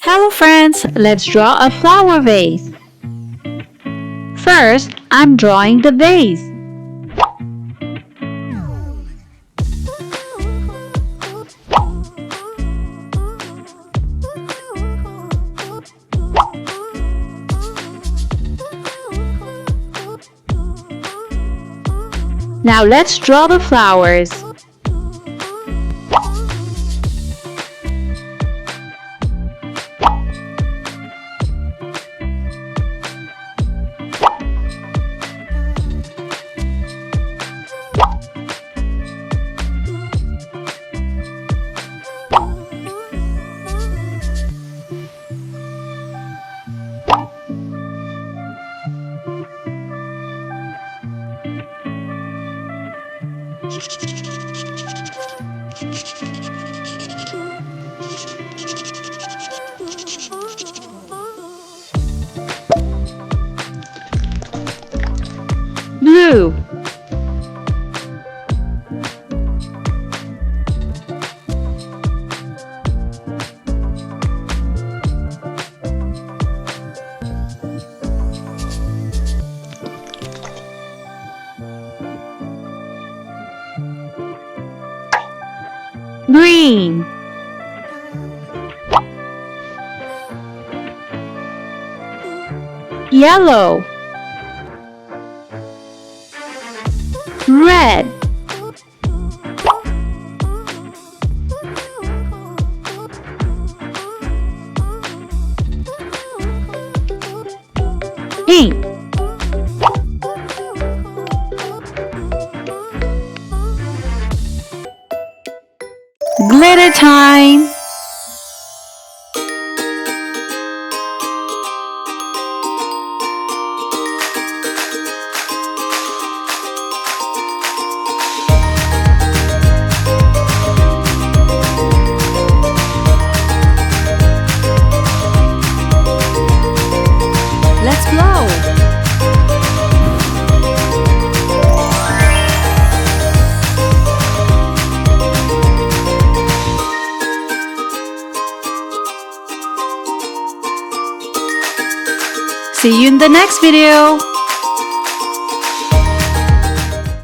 Hello friends, let's draw a flower vase. First, I'm drawing the vase. Now let's draw the flowers. Blue, green, yellow, red, pink, glitter time. Let's blow. See you in the next video.